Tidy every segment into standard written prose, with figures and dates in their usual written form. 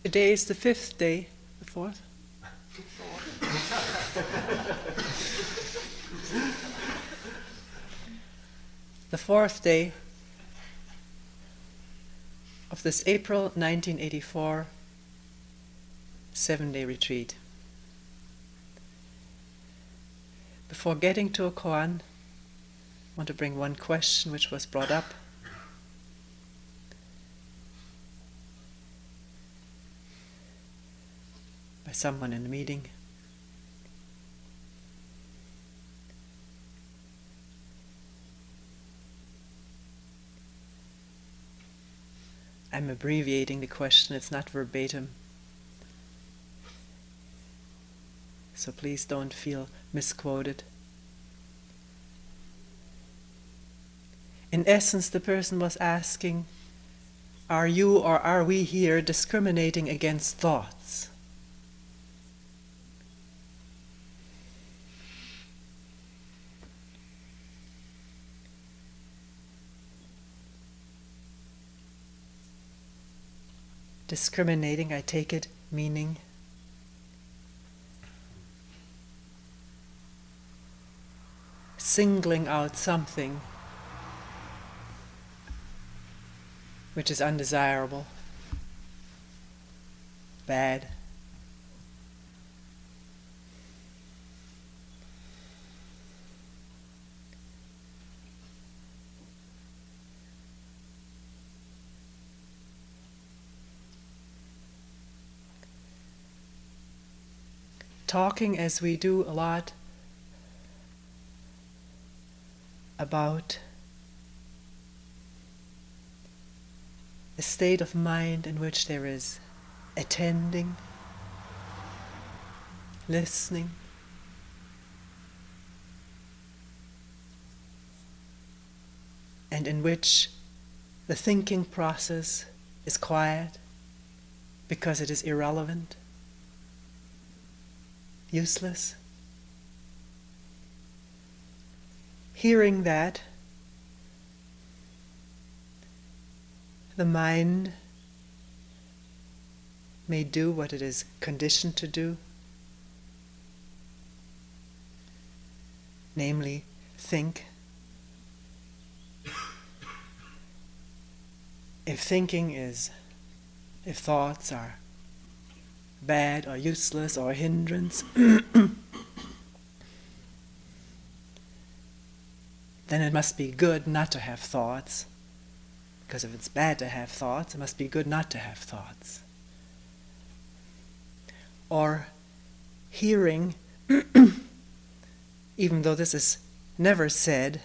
Today is the 5th day, the 4th? The 4th day of this April 1984 7-day retreat. Before getting to a koan, I want to bring one question which was brought up. By someone in the meeting. I'm abbreviating the question, it's not verbatim. So please don't feel misquoted. In essence, the person was asking, are you or are we here discriminating against thoughts? Discriminating, I take it, meaning singling out something which is undesirable, bad. Talking as we do a lot about a state of mind in which there is attending, listening, and in which the thinking process is quiet because it is irrelevant, useless. Hearing that, the mind may do what it is conditioned to do, namely, think. If thoughts are bad or useless or a hindrance, then it must be good not to have thoughts. Because if it's bad to have thoughts, it must be good not to have thoughts. Or hearing, even though this is never said,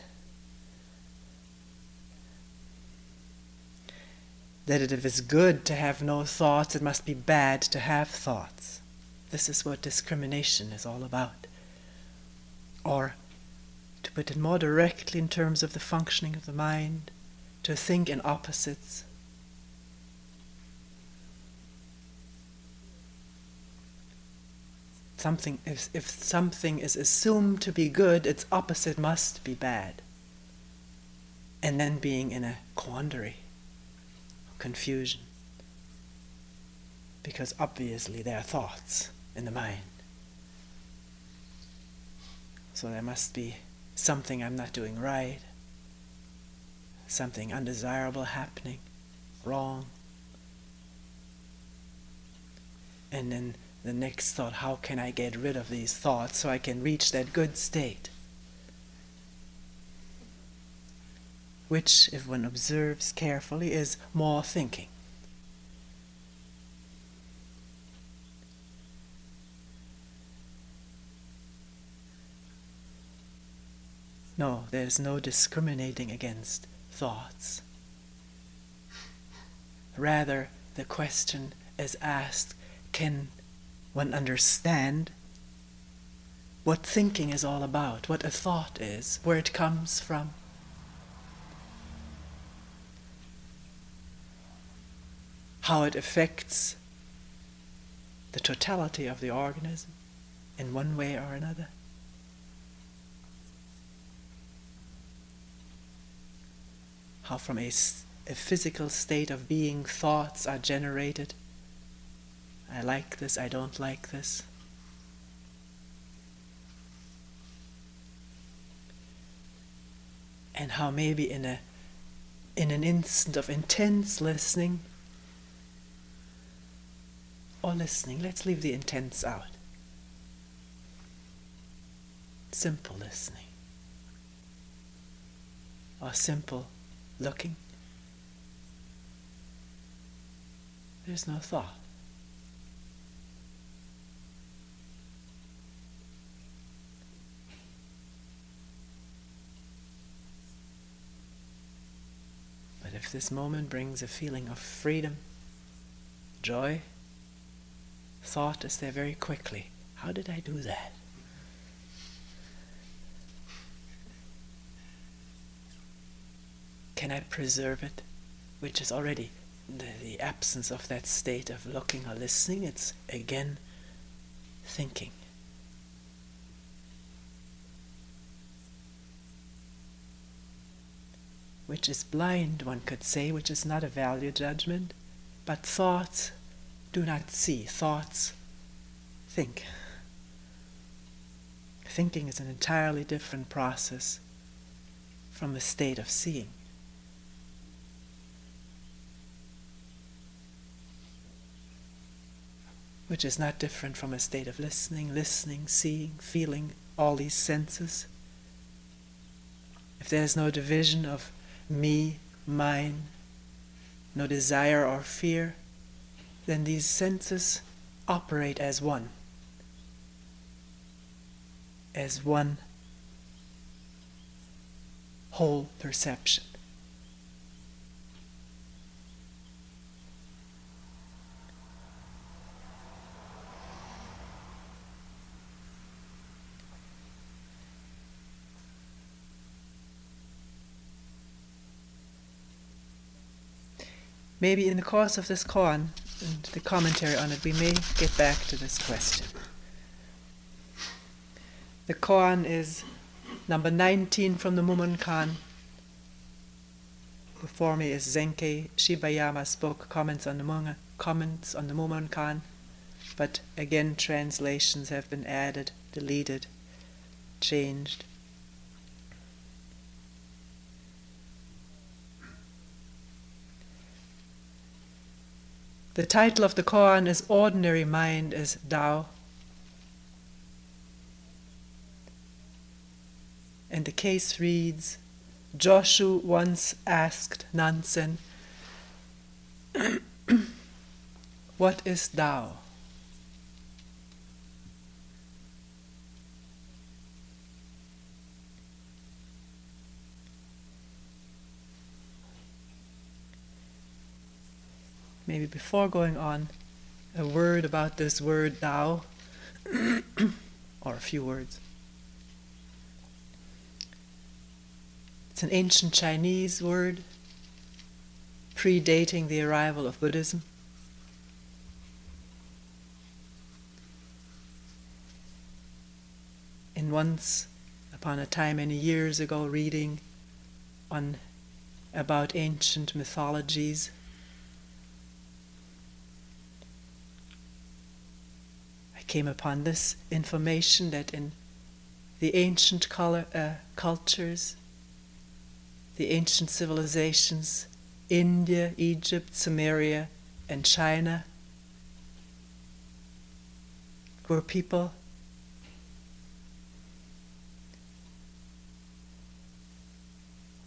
that if it's good to have no thoughts, it must be bad to have thoughts. This is what discrimination is all about. Or, to put it more directly in terms of the functioning of the mind, to think in opposites. If something is assumed to be good, its opposite must be bad. And then being in a quandary, confusion. Because obviously there are thoughts in the mind. So there must be something I'm not doing right, something undesirable happening, wrong. And then the next thought, how can I get rid of these thoughts so I can reach that good state? Which, if one observes carefully, is more thinking. No, there's no discriminating against thoughts. Rather, the question is asked, can one understand what thinking is all about, what a thought is, where it comes from? How it affects the totality of the organism in one way or another? How from a physical state of being thoughts are generated I like this, I don't like this. And how maybe in an instant of intense listening, or listening, let's leave the intense out. Simple listening, or simple looking. There's no thought. But if this moment brings a feeling of freedom, joy, thought is there very quickly. How did I do that? Can I preserve it? Which is already the absence of that state of looking or listening. It's again thinking. Which is blind, one could say, which is not a value judgment, but thoughts do not see, thoughts think. Thinking is an entirely different process from a state of seeing. Which is not different from a state of listening, seeing, feeling, all these senses. If there's no division of me, mine, no desire or fear, then these senses operate as one whole perception. Maybe in the course of this koan and the commentary on it, we may get back to this question. The koan is number 19 from the Mumonkan. Before me is Zenke Shibayama's book, Comments on the Mumonkan. But again, translations have been added, deleted, changed. The title of the koan is Ordinary Mind as Tao. And the case reads, Joshu once asked Nansen, what is Tao? Maybe before going on, a word about this word Tao, or a few words. It's an ancient Chinese word, predating the arrival of Buddhism. And once upon a time, many years ago, reading about ancient mythologies, came upon this information that in the ancient cultures, the ancient civilizations, India, Egypt, Sumeria, and China, were people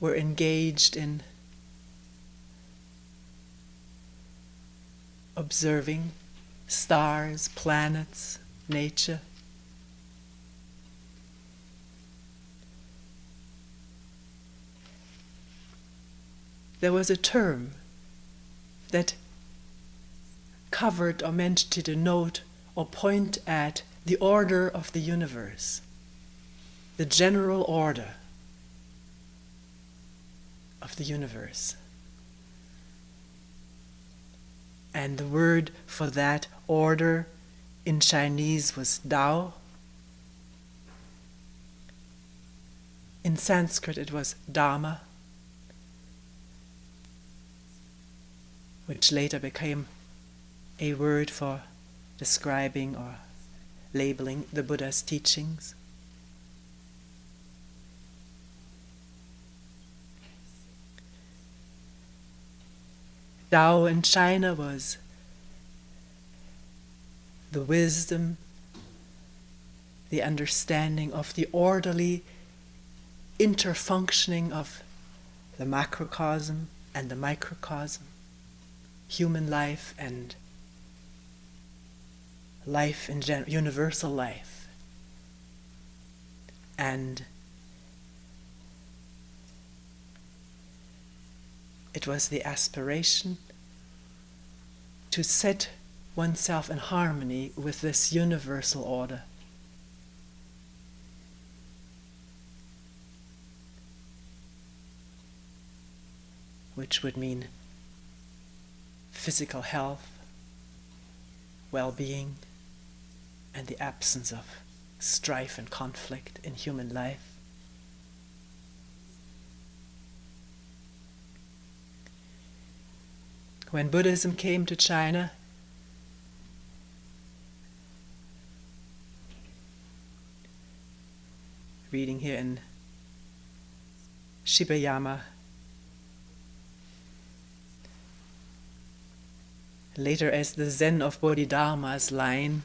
were engaged in observing stars, planets, nature. There was a term that covered or meant to denote or point at the order of the universe, the general order of the universe. And the word for that order in Chinese was Tao. In Sanskrit it was Dharma, which later became a word for describing or labeling the Buddha's teachings. Tao in China was the wisdom, the understanding of the orderly interfunctioning of the macrocosm and the microcosm, human life and life in general, universal life. And it was the aspiration to set oneself in harmony with this universal order. Which would mean physical health, well-being, and the absence of strife and conflict in human life. When Buddhism came to China, reading here in Shibayama, later as the Zen of Bodhidharma's line.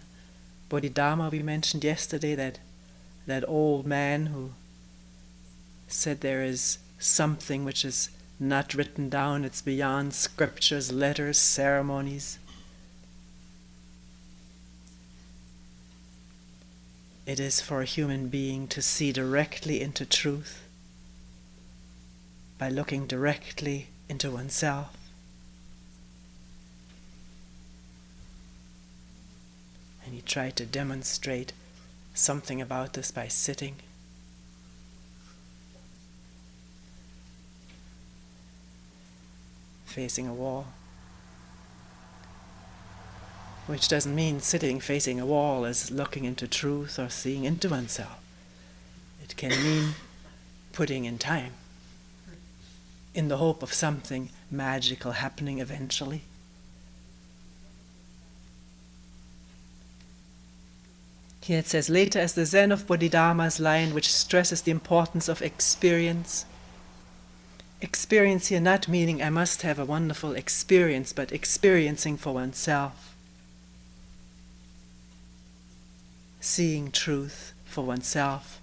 Bodhidharma, we mentioned yesterday, that old man who said there is something which is not written down, it's beyond scriptures, letters, ceremonies. It is for a human being to see directly into truth by looking directly into oneself. And he tried to demonstrate something about this by sitting. Facing a wall. Which doesn't mean sitting facing a wall is looking into truth or seeing into oneself. It can mean putting in time, in the hope of something magical happening eventually. Here it says, later as the Zen of Bodhidharma's line, which stresses the importance of experience. Experience here not meaning I must have a wonderful experience, but experiencing for oneself. Seeing truth for oneself.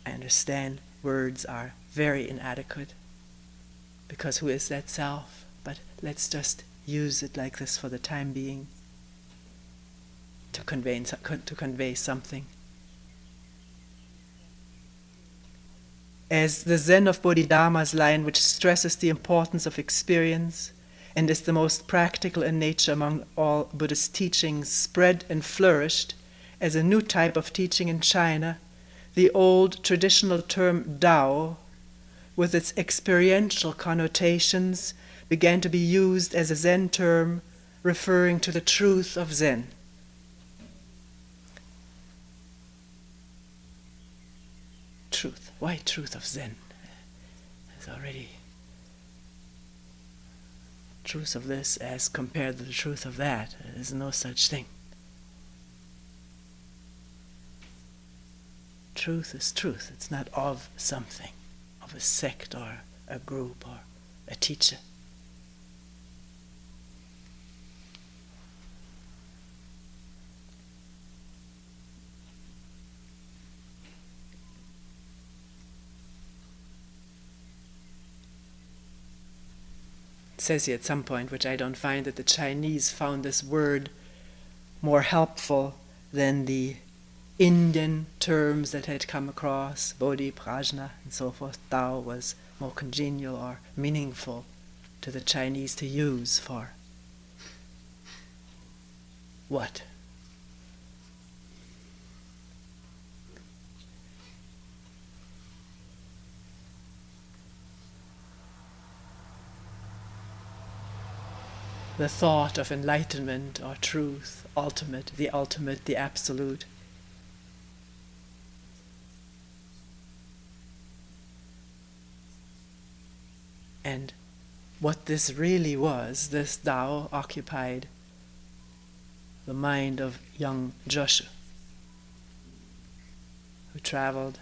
I understand words are very inadequate, because who is that self? But let's just use it like this for the time being, to convey something. As the Zen of Bodhidharma's line, which stresses the importance of experience and is the most practical in nature among all Buddhist teachings, spread and flourished as a new type of teaching in China, the old traditional term Tao, with its experiential connotations, began to be used as a Zen term referring to the truth of Zen. Truth. Why truth of Zen? There's already truth of this as compared to the truth of that. There's no such thing. Truth is truth. It's not of something, of a sect or a group or a teacher. It says here at some point, which I don't find, that the Chinese found this word more helpful than the Indian terms that had come across, Bodhi, Prajna, and so forth. Tao was more congenial or meaningful to the Chinese to use for what? The thought of enlightenment or truth, ultimate, the absolute. And what this really was, this Tao occupied the mind of young Joshua, who traveled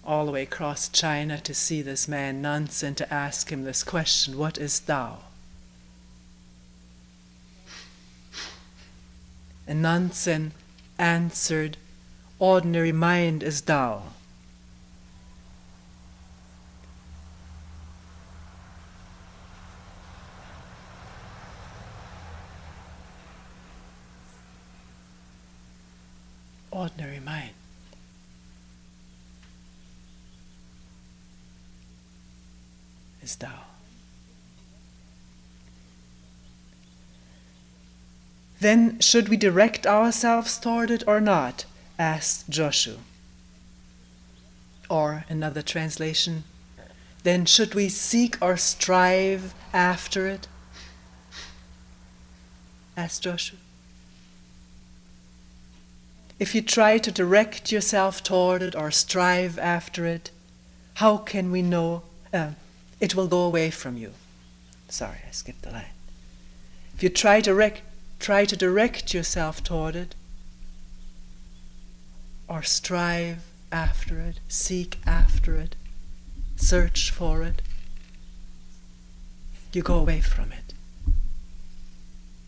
all the way across China to see this man Nansen, to ask him this question, what is Tao? And Nansen answered, ordinary mind is Tao. Ordinary mind. Is Tao. Then should we direct ourselves toward it or not? Asked Joshua. Or another translation, then should we seek or strive after it? Asked Joshua. If you try to direct yourself toward it or strive after it, how can we know it will go away from you? Sorry, I skipped the line. If you try to direct yourself toward it, or strive after it, seek after it, search for it, you go away from it,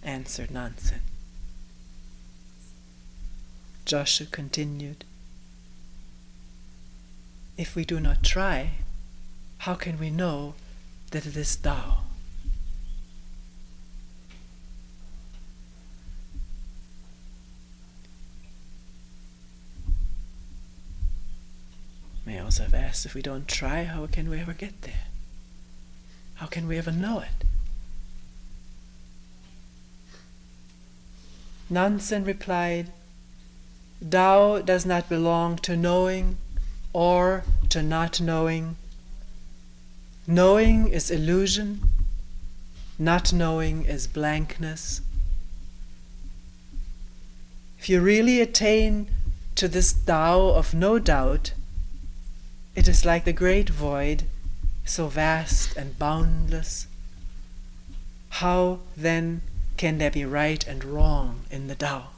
answered Nansen. Joshua continued, if we do not try, how can we know that it is Tao? May also have asked, if we don't try, how can we ever get there? How can we ever know it? Nansen replied, Tao does not belong to knowing or to not knowing. Knowing is illusion, not knowing is blankness. If you really attain to this Tao of no doubt, it is like the great void, so vast and boundless. How then can there be right and wrong in the Tao?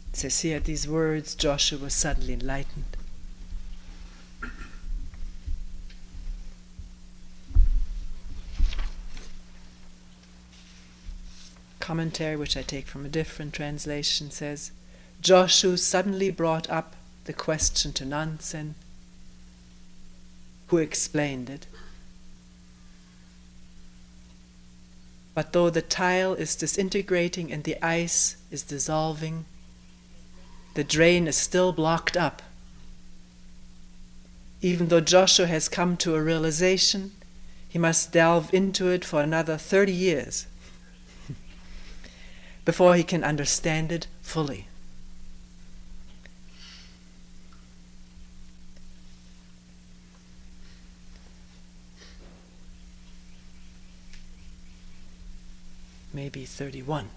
It says here, at these words, Joshua was suddenly enlightened. Commentary, which I take from a different translation, says, Joshua suddenly brought up the question to Nansen, who explained it. But though the tile is disintegrating and the ice is dissolving, the drain is still blocked up. Even though Joshua has come to a realization, he must delve into it for another 30 years before he can understand it fully. Maybe 31.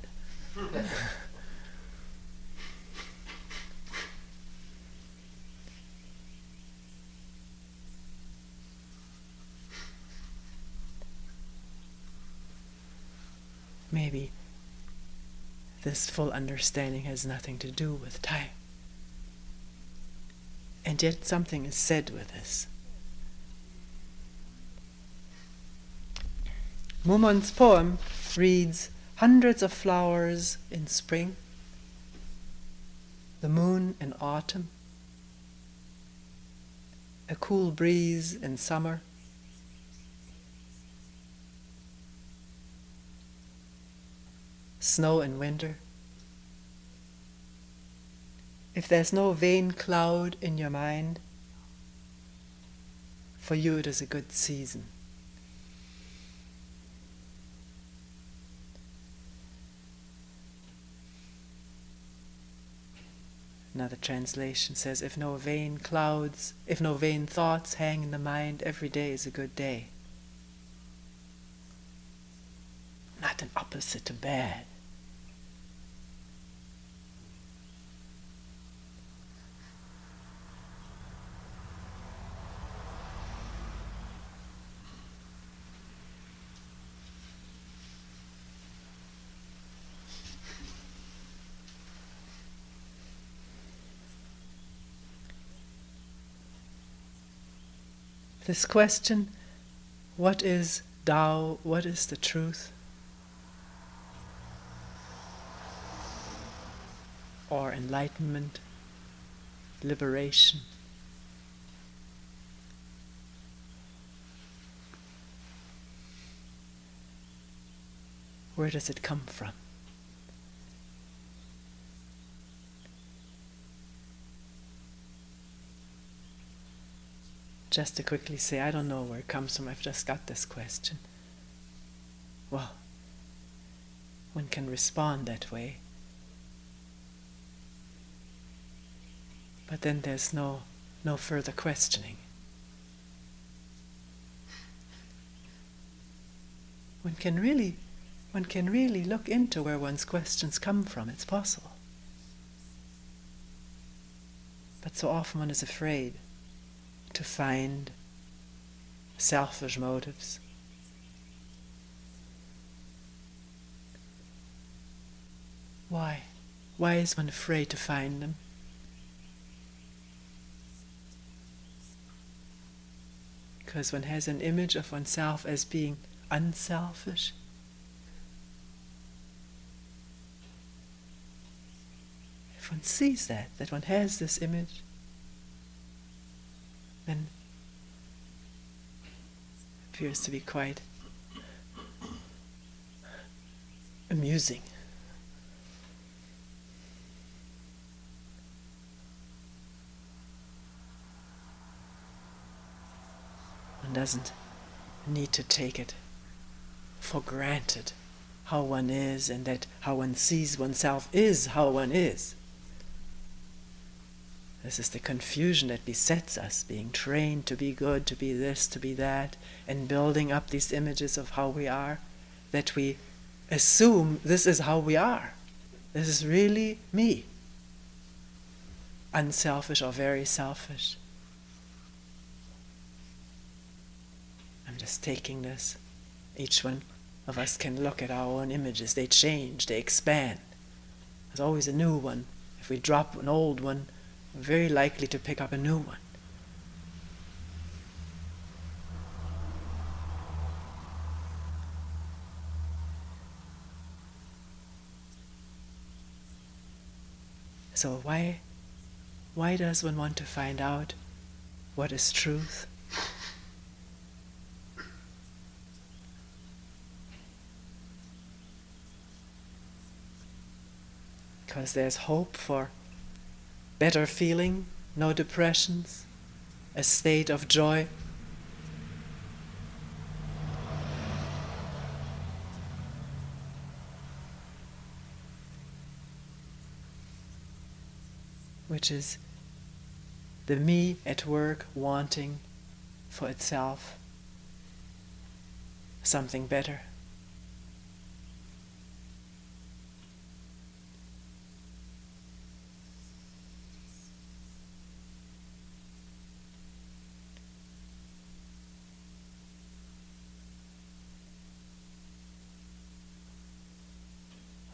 Maybe this full understanding has nothing to do with time. And yet something is said with this. Mumon's poem reads, hundreds of flowers in spring, the moon in autumn, a cool breeze in summer, snow in winter. If there's no vain cloud in your mind, for you it is a good season. Another translation says, if no vain thoughts hang in the mind, every day is a good day. Not an opposite to bad. This question, what is Tao, what is the truth? Or enlightenment, liberation. Where does it come from? Just to quickly say, I don't know where it comes from, I've just got this question. Well, one can respond that way. But then there's no further questioning. One can really look into where one's questions come from. It's possible. But so often one is afraid to find selfish motives. Why? Why is one afraid to find them? Because one has an image of oneself as being unselfish. If one sees that one has this image, then it appears to be quite amusing. One doesn't need to take it for granted how one is, and that how one sees oneself is how one is. This is the confusion that besets us, being trained to be good, to be this, to be that, and building up these images of how we are, that we assume this is how we are. This is really me. Unselfish or very selfish. I'm just taking this. Each one of us can look at our own images. They change, they expand. There's always a new one. If we drop an old one, we're very likely to pick up a new one. So why does one want to find out what is truth? Because there's hope for better feeling, no depressions, a state of joy. Which is the me at work wanting for itself something better.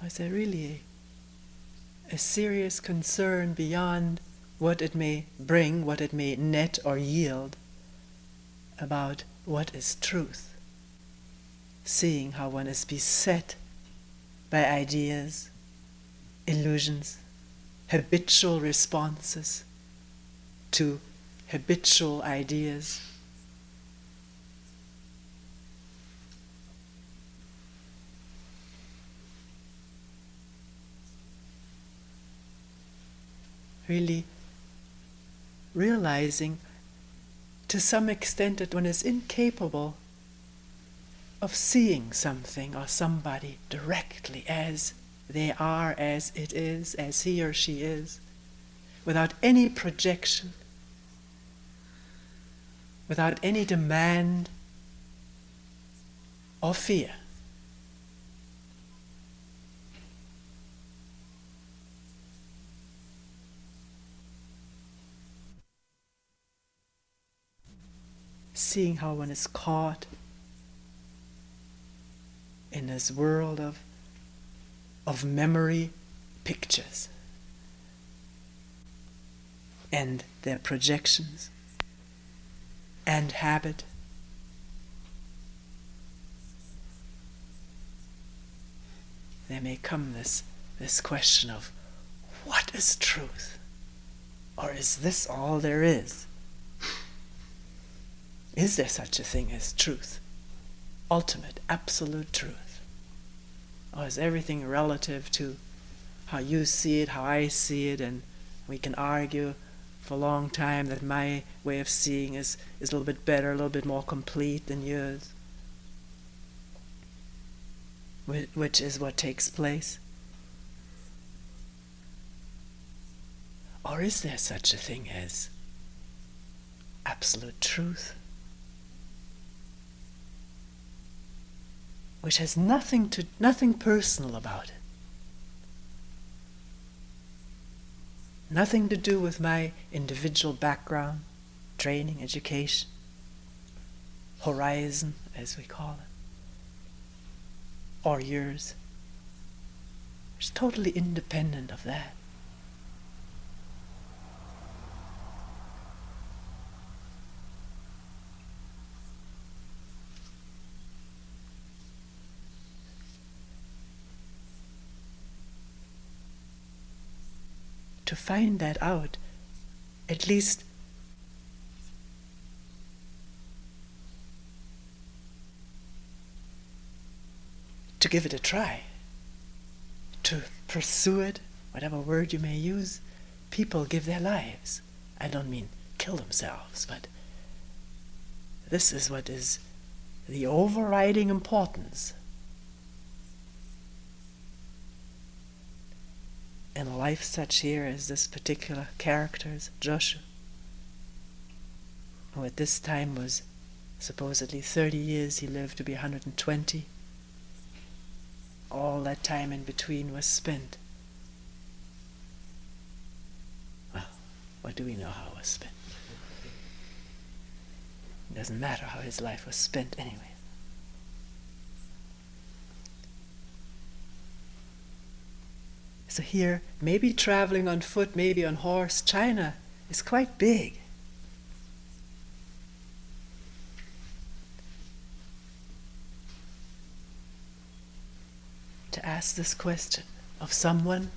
Or is there really a serious concern beyond what it may bring, what it may net or yield, about what is truth? Seeing how one is beset by ideas, illusions, habitual responses to habitual ideas. Really realizing to some extent that one is incapable of seeing something or somebody directly as they are, as it is, as he or she is, without any projection, without any demand or fear. Seeing how one is caught in this world of memory pictures and their projections, and habit. There may come this question of, what is truth? Or is this all there is? Is there such a thing as truth? Ultimate, absolute truth? Or is everything relative to how you see it, how I see it, and we can argue for a long time that my way of seeing is a little bit better, a little bit more complete than yours? Which is what takes place? Or is there such a thing as absolute truth, which has nothing personal about it, nothing to do with my individual background, training, education, horizon, as we call it, or yours? It's totally independent of that. To find that out, at least to give it a try, to pursue it, whatever word you may use. People give their lives. I don't mean kill themselves, but this is what is the overriding importance in a life such here as this particular character's, Joshua, who at this time was supposedly 30 years, he lived to be 120. All that time in between was spent. Well, what do we know how it was spent? It doesn't matter how his life was spent anyway. So here, maybe traveling on foot, maybe on horse, China is quite big. To ask this question of someone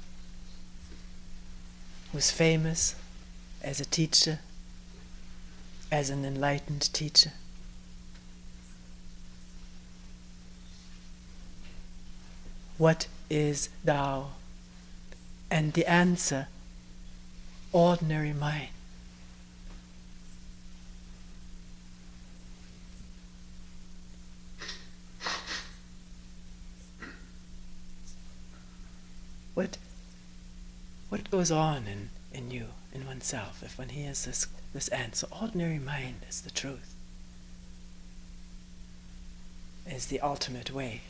who's famous as a teacher, as an enlightened teacher. What is Tao? And the answer, ordinary mind. What goes on in you, in oneself, if one hears this answer? Ordinary mind is the truth, is the ultimate way.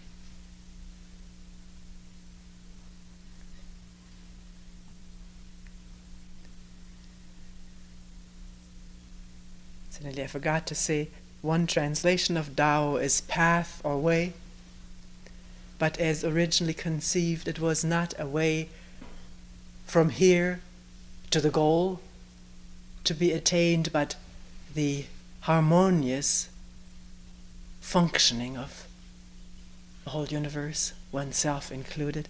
Incidentally, I forgot to say, one translation of Tao is path or way, but as originally conceived, it was not a way from here to the goal to be attained, but the harmonious functioning of the whole universe, oneself included.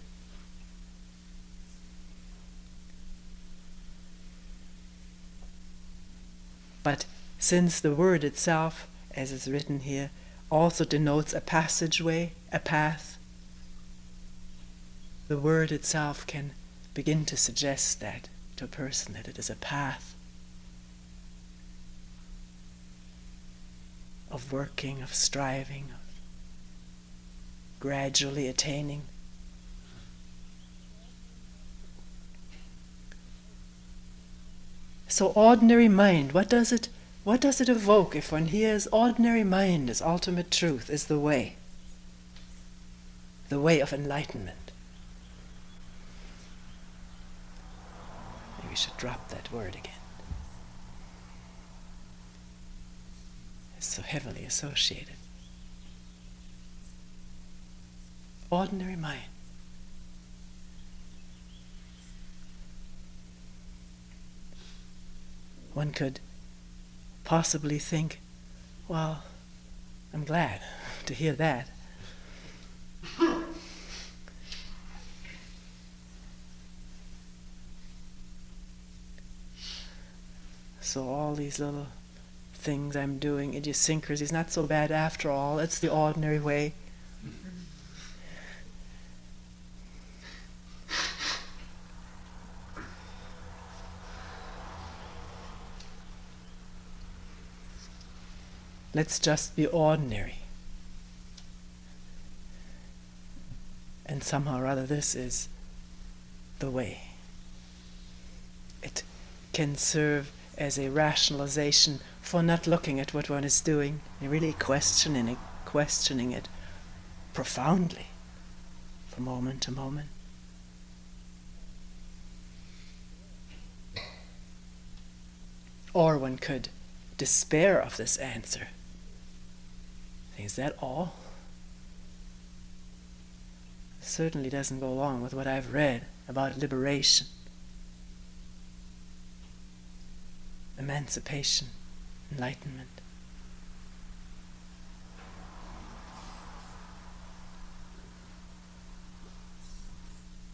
But since the word itself, as is written here, also denotes a passageway, a path, the word itself can begin to suggest that to a person, that it is a path of working, of striving, of gradually attaining. So ordinary mind, what does it evoke if one hears ordinary mind as ultimate truth, is the way of enlightenment? Maybe we should drop that word again. It's so heavily associated. Ordinary mind. One could possibly think Well, I'm glad to hear that. So all these little things I'm doing, idiosyncrasies, not so bad after all. It's the ordinary way. Let's just be ordinary. And somehow or other this is the way. It can serve as a rationalization for not looking at what one is doing and really questioning it profoundly from moment to moment. Or one could despair of this answer. Is that all? Certainly doesn't go along with what I've read about liberation, emancipation, enlightenment.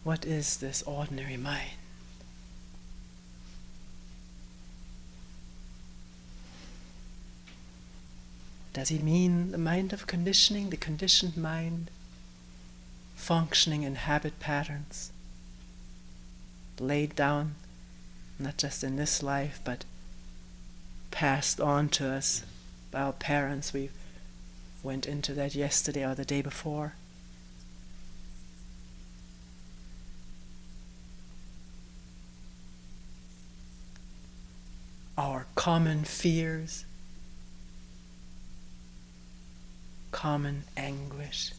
What is this ordinary mind? Does he mean the mind of conditioning, the conditioned mind, functioning in habit patterns, laid down not just in this life, but passed on to us by our parents? We went into that yesterday or the day before. Our common fears, common anguish,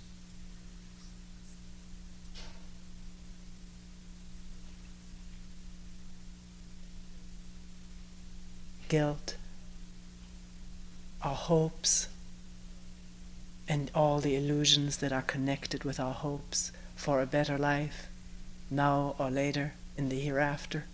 guilt, our hopes, and all the illusions that are connected with our hopes for a better life, now or later in the hereafter.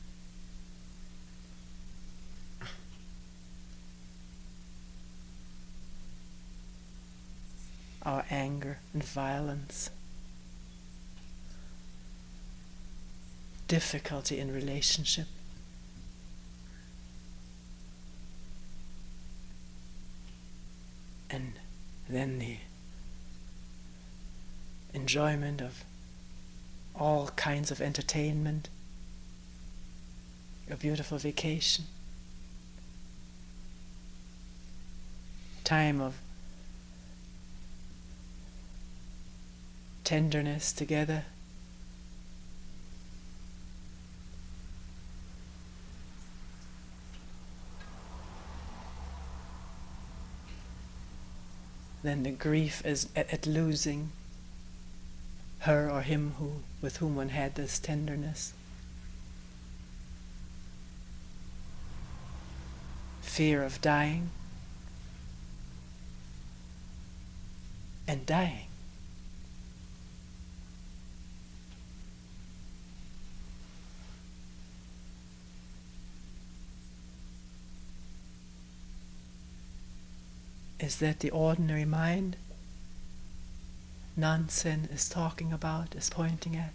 Our anger and violence, difficulty in relationship, and then the enjoyment of all kinds of entertainment, a beautiful vacation, time of tenderness together, then the grief is at losing her or him with whom one had this tenderness, fear of dying, and dying. Is that the ordinary mind Nansen is talking about, is pointing at?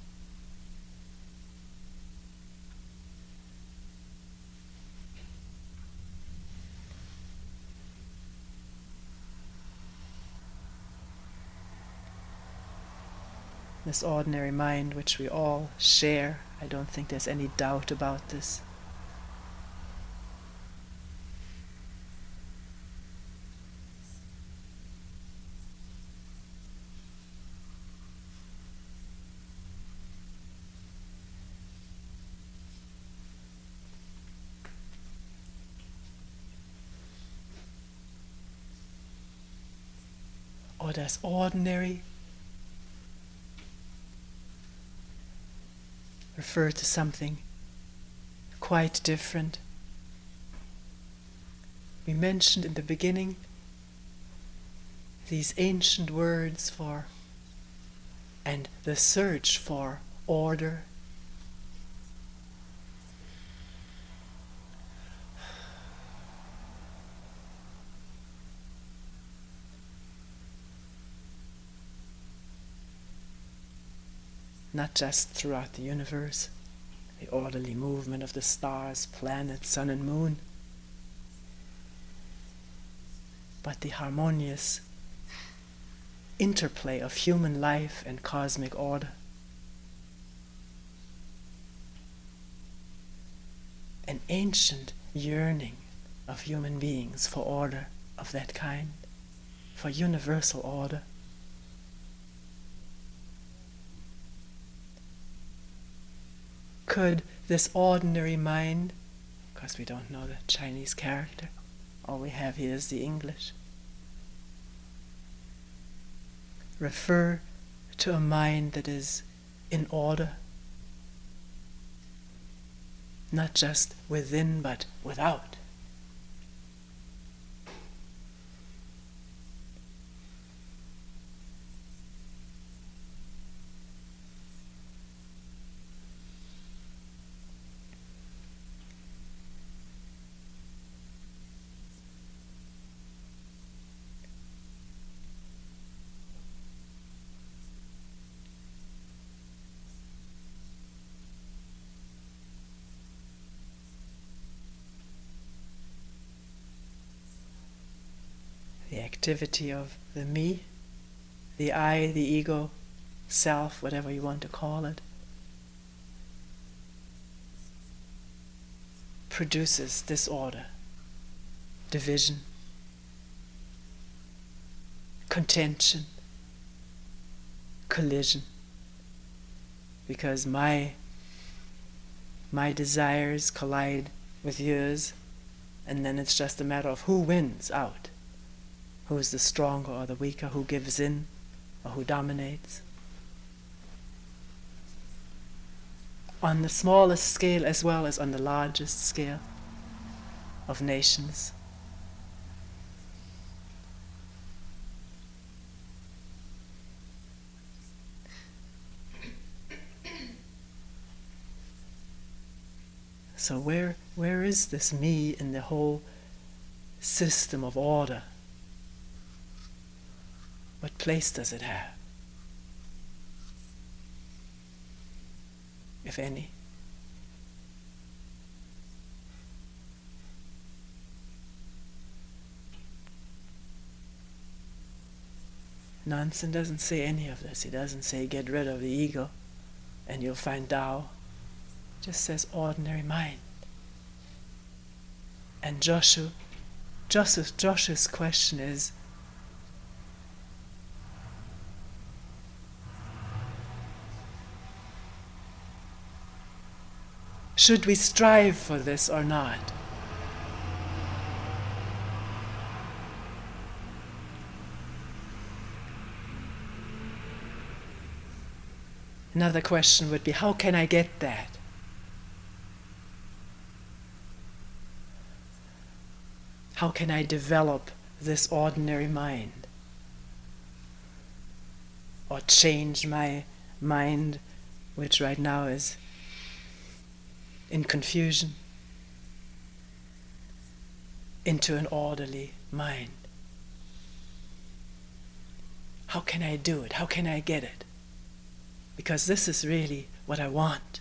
This ordinary mind which we all share, I don't think there's any doubt about this. Or does ordinary refer to something quite different? We mentioned in the beginning these ancient words for and the search for order. not just throughout the universe, the orderly movement of the stars, planets, sun and moon, but the harmonious interplay of human life and cosmic order. An ancient yearning of human beings for order of that kind, for universal order. Could this ordinary mind, because we don't know the Chinese character, all we have here is the English, refer to a mind that is in order, not just within but without? The activity of the me, the I, the ego, self, whatever you want to call it, produces disorder, division, contention, collision, because my desires collide with yours, and then it's just a matter of who wins out. Who is the stronger or the weaker, who gives in or who dominates. On the smallest scale as well as on the largest scale of nations. So where is this me in the whole system of order? What place does it have, if any? Nansen doesn't say any of this. He doesn't say get rid of the ego and you'll find Tao. He just says ordinary mind. And Joshua's question is, should we strive for this or not? Another question would be, how can I get that? How can I develop this ordinary mind? Or change my mind, which right now is in confusion, into an orderly mind? How can I do it? How can I get it? Because this is really what I want.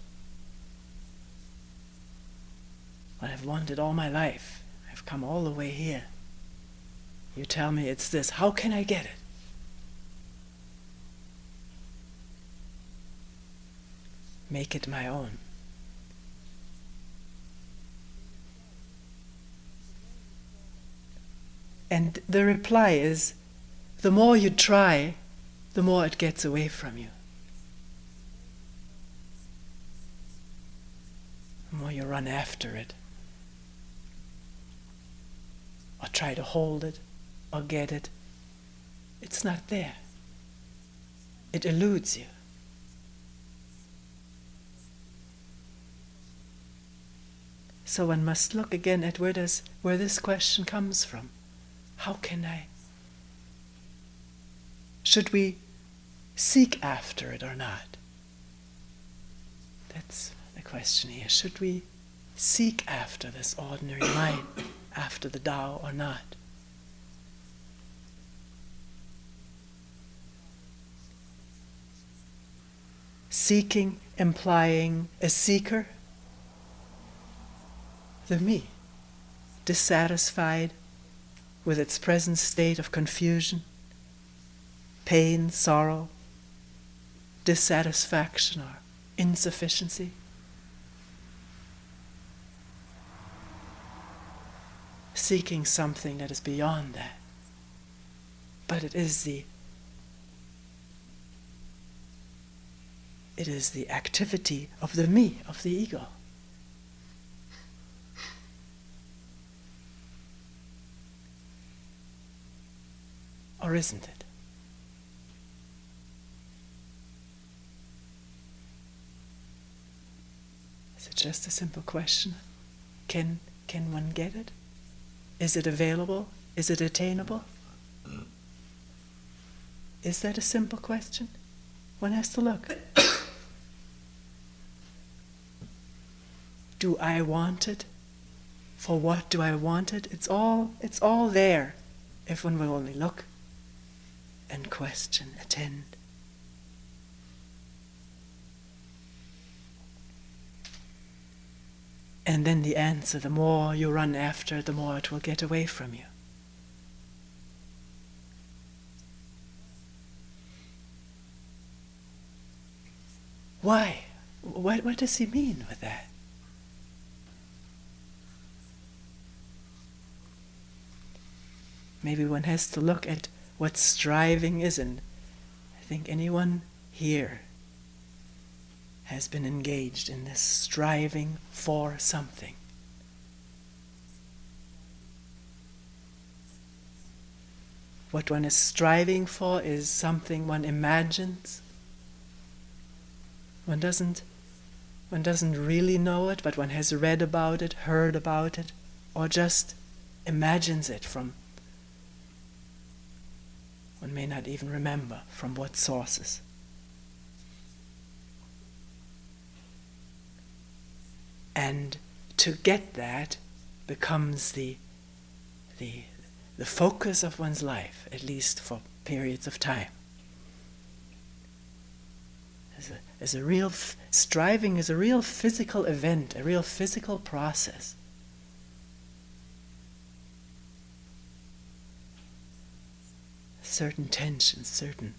What I've wanted all my life. I've come all the way here. You tell me it's this. How can I get it? Make it my own. And the reply is, the more you try, the more it gets away from you. The more you run after it, or try to hold it, or get it, it's not there. It eludes you. So one must look again at where this question comes from. How can I? Should we seek after it or not? That's the question here. Should we seek after this ordinary mind, after the Tao or not? seeking implying a seeker, the me, dissatisfied with its present state of confusion, pain, sorrow, dissatisfaction or insufficiency. Seeking something that is beyond that. But it is the activity of the me, of the ego. Or isn't it? Is it just a simple question? Can one get it? Is it available? Is it attainable? Is that a simple question? One has to look. Do I want it? For what do I want it? It's all there, if one will only look and question, attend. And then the answer, the more you run after it, the more it will get away from you. Why? What does he mean with that? Maybe one has to look at what striving is, and I think anyone here has been engaged in this striving for something. What one is striving for is something one imagines. One doesn't really know it, but one has read about it, heard about it, or just imagines it from, one may not even remember from what sources. And to get that becomes the focus of one's life, at least for periods of time. As a real striving is a real physical event, a real physical process. Certain tensions, certain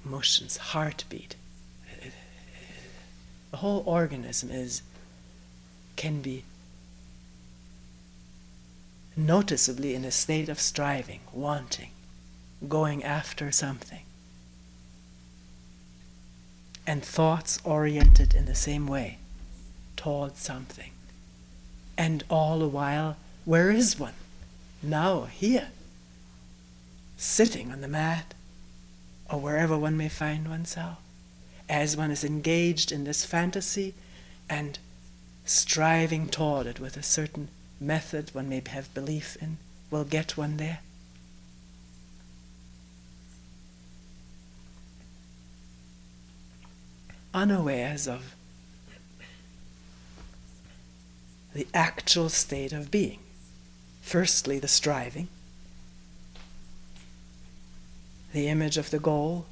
motions, heartbeat. The whole organism can be noticeably in a state of striving, wanting, going after something. And thoughts oriented in the same way, towards something. And all the while, where is one? Now, here, sitting on the mat, or wherever one may find oneself, as one is engaged in this fantasy and striving toward it with a certain method one may have belief in, will get one there. Unawares of the actual state of being. Firstly, the striving, the image of the goal,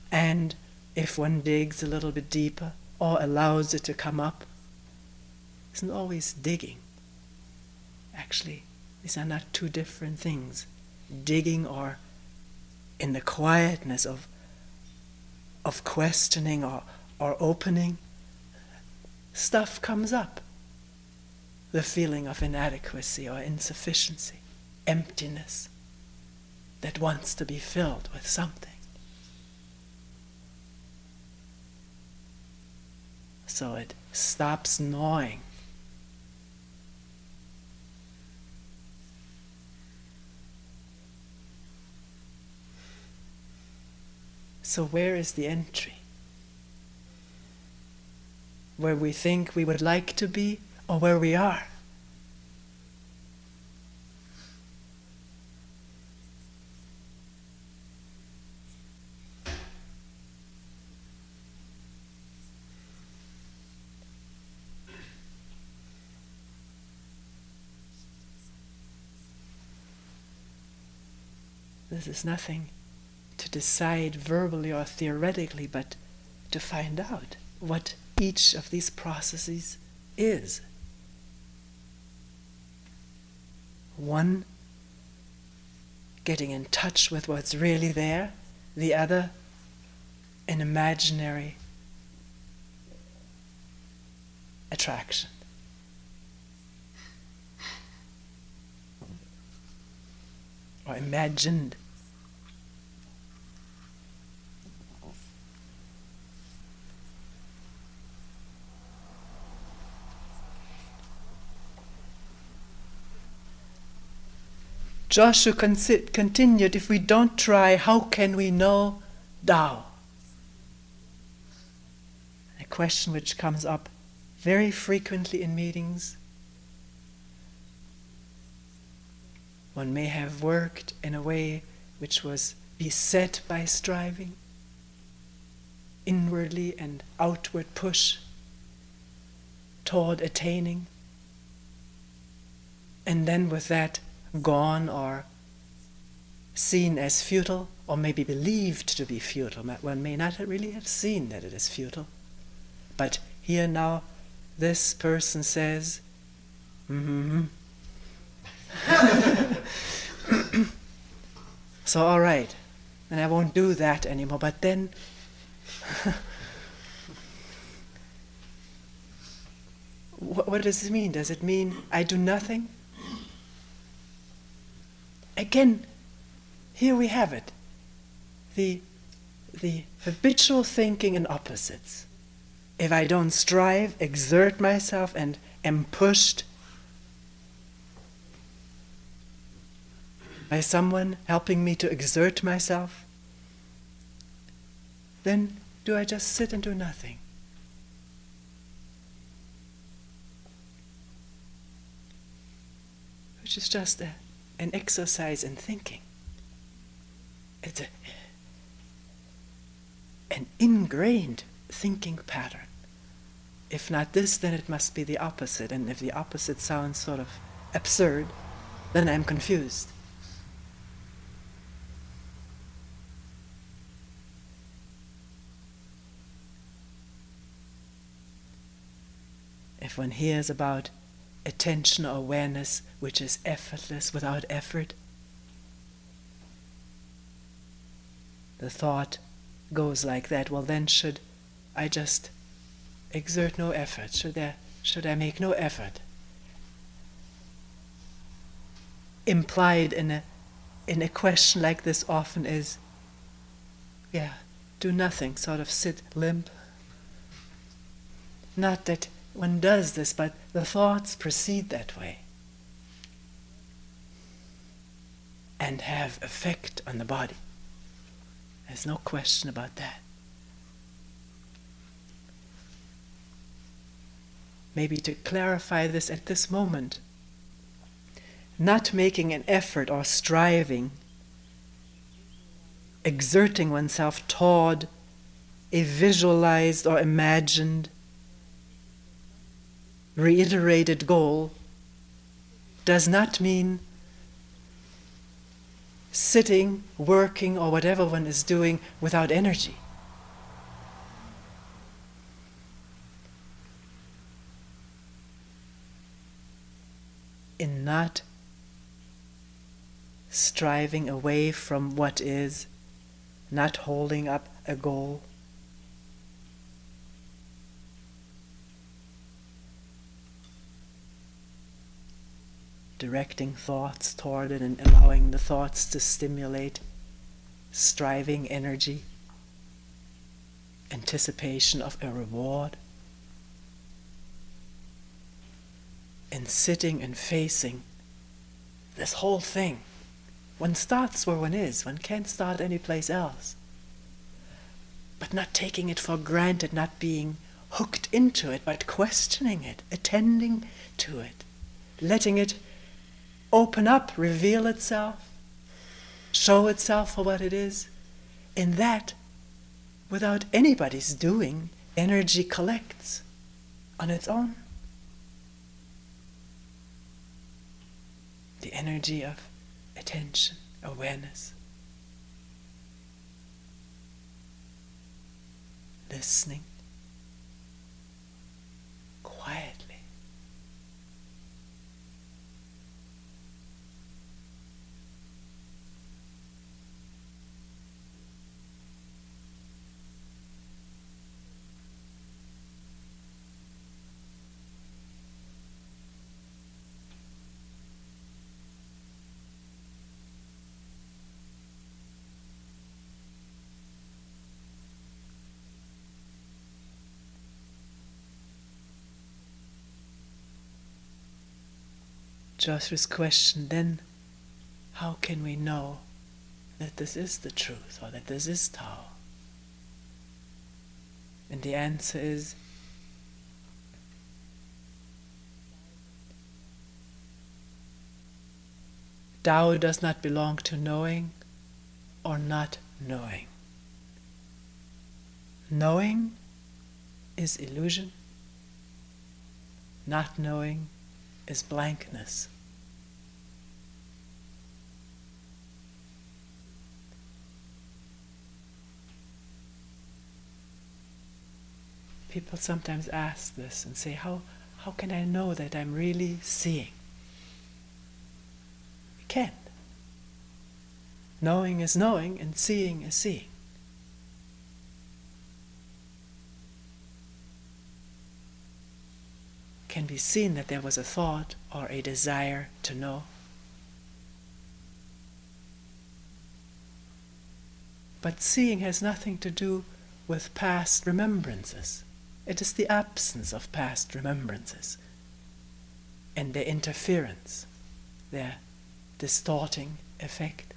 and if one digs a little bit deeper or allows it to come up, isn't always digging. Actually, these are not two different things. Digging or in the quietness of questioning or opening, stuff comes up. The feeling of inadequacy or insufficiency, emptiness that wants to be filled with something. So it stops gnawing. So where is the entry? Where we think we would like to be, or where we are? This is nothing to decide verbally or theoretically, but to find out what each of these processes is. One, getting in touch with what's really there, the other, an imaginary attraction. Or imagined. Joshua continued, if we don't try, how can we know Tao? A question which comes up very frequently in meetings. One may have worked in a way which was beset by striving, inwardly and outward push toward attaining, and then with that gone or seen as futile, or maybe believed to be futile. One may not really have seen that it is futile. But here now, this person says, so all right, and I won't do that anymore. But then, what does it mean? Does it mean I do nothing? Again, here we have it. The habitual thinking in opposites. If I don't strive, exert myself, and am pushed by someone helping me to exert myself, then do I just sit and do nothing? Which is just an exercise in thinking. It's an ingrained thinking pattern. If not this, then it must be the opposite. And if the opposite sounds sort of absurd, then I'm confused. If one hears about attention or awareness which is effortless, without effort, the thought goes like that, well then should I just exert no effort? Should I make no effort? Implied in a question like this often is, do nothing, sort of sit limp. Not that one does this, but the thoughts proceed that way and have effect on the body. There's no question about that. Maybe to clarify this at this moment, not making an effort or striving, exerting oneself toward a visualized or imagined reiterated goal does not mean sitting, working, or whatever one is doing without energy. In not striving away from what is, not holding up a goal, directing thoughts toward it and allowing the thoughts to stimulate striving energy, anticipation of a reward, and sitting and facing this whole thing. One starts where one is. One can't start anyplace else. But not taking it for granted, not being hooked into it, but questioning it, attending to it, letting it open up, reveal itself, show itself for what it is. In that, without anybody's doing, energy collects on its own. The energy of attention, awareness. listening quietly. Joshua's question then, how can we know that this is the truth or that this is Tao? And the answer is, Tao does not belong to knowing or not knowing. Knowing is illusion. Not knowing is blankness. People sometimes ask this and say, how can I know that I'm really seeing? You can't. Knowing is knowing and seeing is seeing. Can be seen that there was a thought or a desire to know. But seeing has nothing to do with past remembrances. It is the absence of past remembrances and their interference, their distorting effect.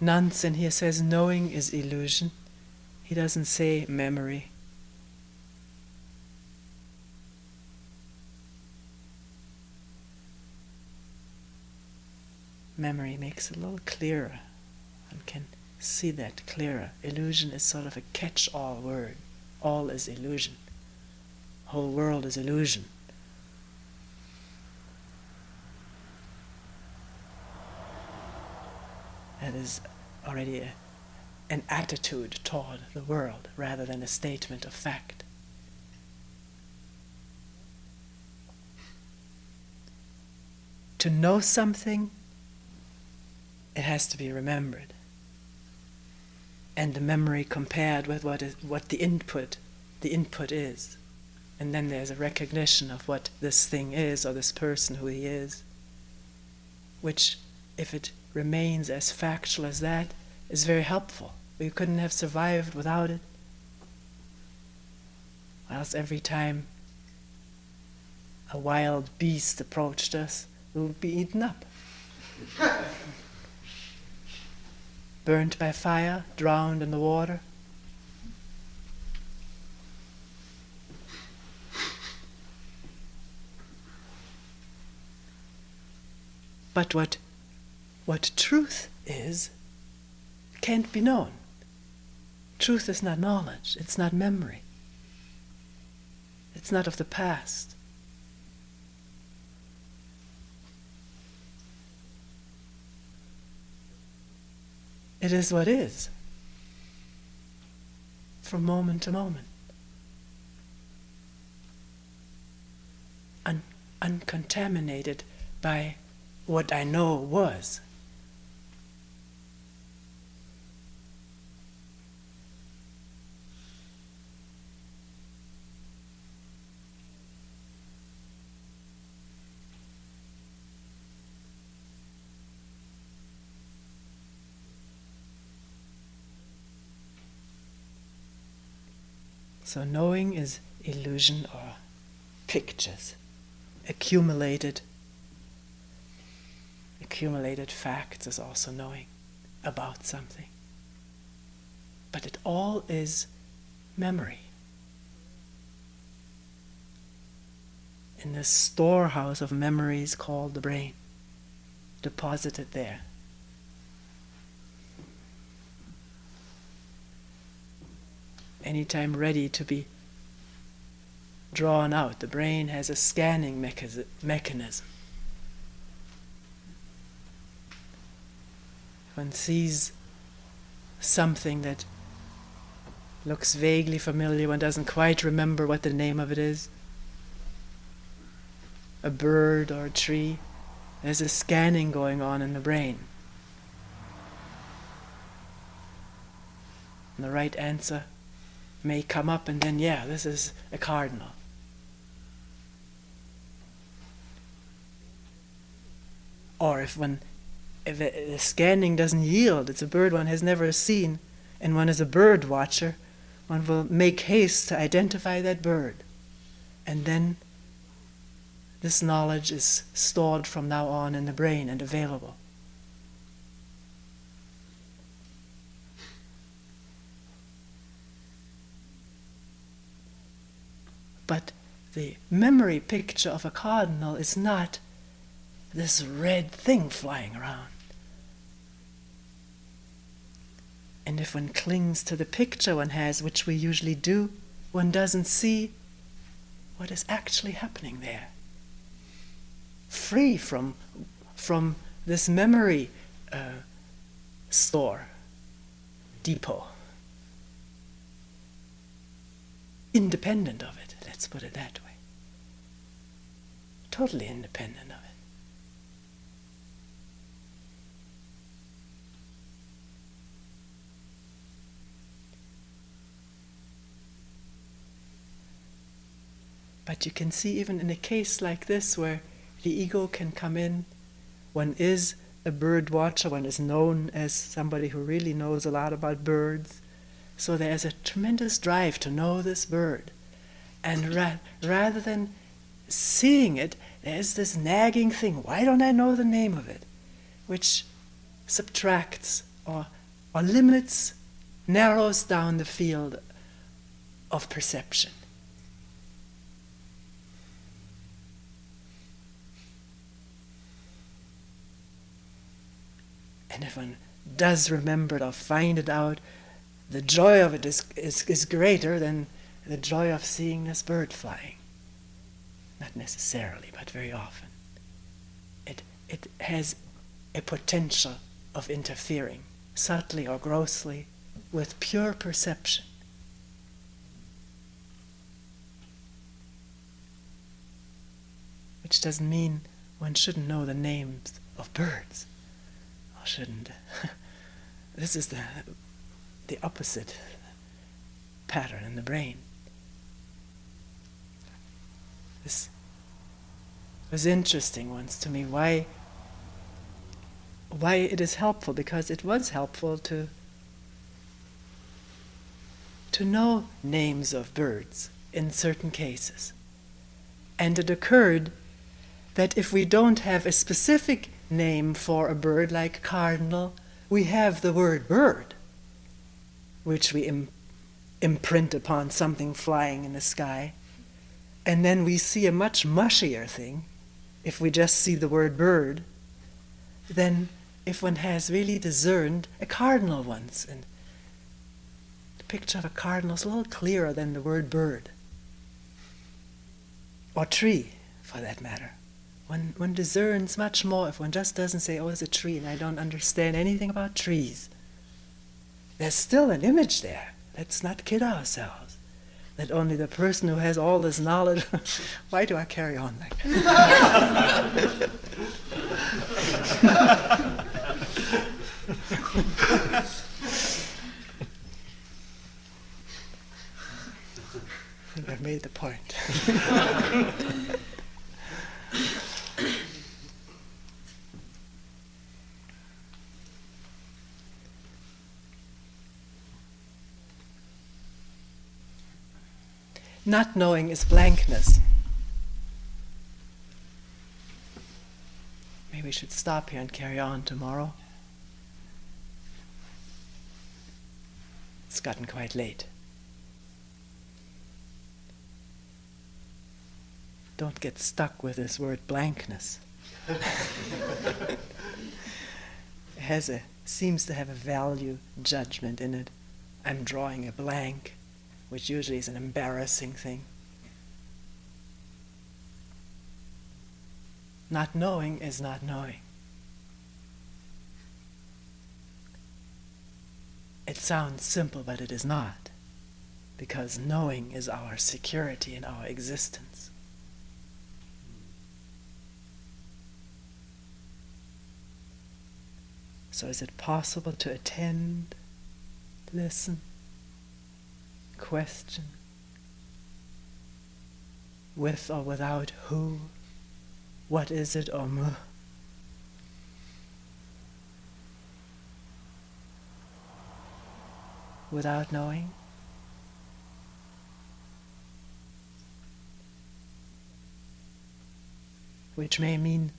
Nansen here says knowing is illusion. He doesn't say memory. Memory makes it a little clearer. One can see that clearer. Illusion is sort of a catch-all word. All is illusion. Whole world is illusion. That is already an attitude toward the world rather than a statement of fact. To know something, it has to be remembered. And the memory compared with what the input is. And then there's a recognition of what this thing is or this person who he is, which, if it remains as factual as that, is very helpful. We couldn't have survived without it. Else every time a wild beast approached us, we would be eaten up. Burnt by fire, drowned in the water. But what truth is can't be known. Truth is not knowledge, it's not memory. It's not of the past. It is what is, from moment to moment. Uncontaminated by what I know was. So knowing is illusion or pictures, accumulated facts is also knowing about something. But it all is memory. In this storehouse of memories called the brain, deposited there. Anytime ready to be drawn out. The brain has a scanning mechanism. one sees something that looks vaguely familiar, one doesn't quite remember what the name of it is, a bird or a tree, there's a scanning going on in the brain. And the right answer may come up, and then, yeah, this is a cardinal. Or if the scanning doesn't yield, it's a bird one has never seen, and one is a bird watcher, one will make haste to identify that bird. And then this knowledge is stored from now on in the brain and available. But the memory picture of a cardinal is not this red thing flying around. And if one clings to the picture one has, which we usually do, one doesn't see what is actually happening there. Free from this memory store, depot. Independent of it, let's put it that way. Totally independent of it. But you can see even in a case like this where the ego can come in, one is a bird watcher, one is known as somebody who really knows a lot about birds, so there's a tremendous drive to know this bird. And rather than seeing it, there's this nagging thing, why don't I know the name of it? Which subtracts or limits, narrows down the field of perception. And if one does remember it or find it out, the joy of it is greater than the joy of seeing this bird flying. Not necessarily, but very often. It has a potential of interfering, subtly or grossly, with pure perception. Which doesn't mean one shouldn't know the names of birds. Shouldn't. This is the opposite pattern in the brain. This was interesting once to me. Why it is helpful? Because it was helpful to know names of birds in certain cases. And it occurred that if we don't have a specific name for a bird like cardinal, we have the word bird, which we imprint upon something flying in the sky. And then we see a much mushier thing, if we just see the word bird, than if one has really discerned a cardinal once. And the picture of a cardinal is a little clearer than the word bird. Or tree, for that matter. One discerns much more if one just doesn't say, oh, it's a tree, and I don't understand anything about trees. There's still an image there. Let's not kid ourselves. That only the person who has all this knowledge... Why do I carry on like that? I think I've made the point. Not knowing is blankness. Maybe we should stop here and carry on tomorrow. It's gotten quite late. Don't get stuck with this word blankness. It seems to have a value judgment in it. I'm drawing a blank, which usually is an embarrassing thing. Not knowing is not knowing. It sounds simple, but it is not, because knowing is our security in our existence. So is it possible to attend, listen, question, with or without who, what is it, or mu? Without knowing? Which may mean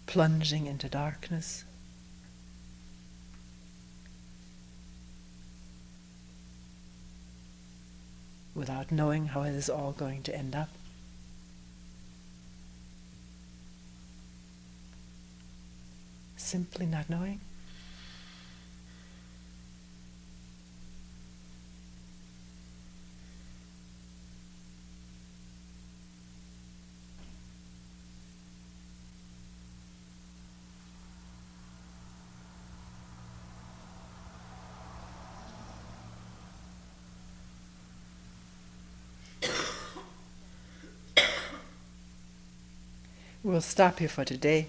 plunging into darkness, without knowing how it is all going to end up. Simply not knowing. We'll stop here for today.